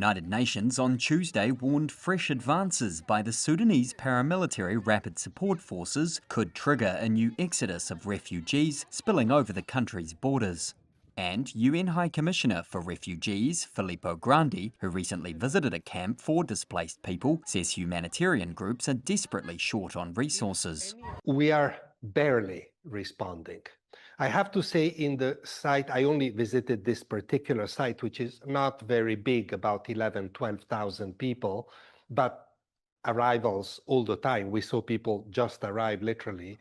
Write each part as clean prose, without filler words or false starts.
United Nations on Tuesday warned fresh advances by the Sudanese paramilitary Rapid Support Forces could trigger a new exodus of refugees spilling over the country's borders. And UN High Commissioner for Refugees, Filippo Grandi, who recently visited a camp for displaced people, says humanitarian groups are desperately short on resources. We are barely responding. I have to say, in the site, I only visited this particular site, which is not very big, about 12,000 people, but arrivals all the time. We saw people just arrive, literally.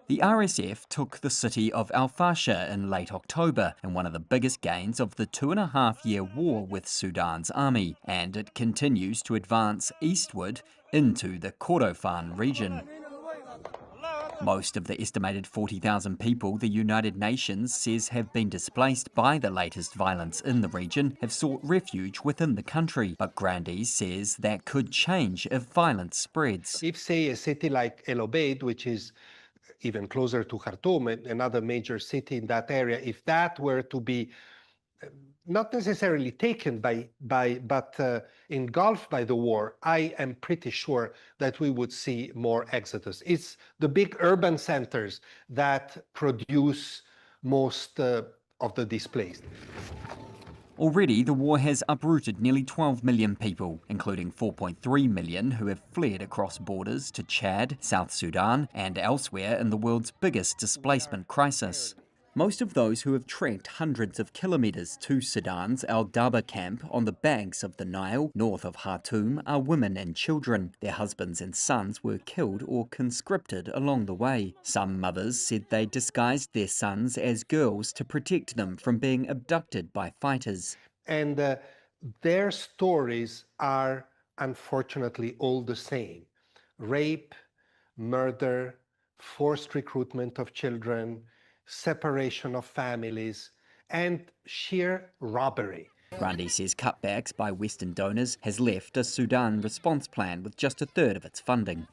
The RSF took the city of Al Fasher in late October in one of the biggest gains of the 2.5-year war with Sudan's army, and it continues to advance eastward into the Kordofan region. Most of the estimated 40,000 people the United Nations says have been displaced by the latest violence in the region have sought refuge within the country, but Grandi says that could change if violence spreads. If, say, a city like El Obeid, which is even closer to Khartoum, another major city in that area, if that were to be not necessarily taken but engulfed by the war, I am pretty sure that we would see more exodus. It's the big urban centers that produce most of the displaced. Already, the war has uprooted nearly 12 million people, including 4.3 million who have fled across borders to Chad, South Sudan, and elsewhere in the world's biggest displacement crisis. Most of those who have trekked hundreds of kilometres to Sudan's Al Daba camp on the banks of the Nile, north of Khartoum, are women and children. Their husbands and sons were killed or conscripted along the way. Some mothers said they disguised their sons as girls to protect them from being abducted by fighters. And their stories are unfortunately all the same. Rape, murder, forced recruitment of children, separation of families, and sheer robbery. Grandi says cutbacks by Western donors has left a Sudan response plan with just a third of its funding.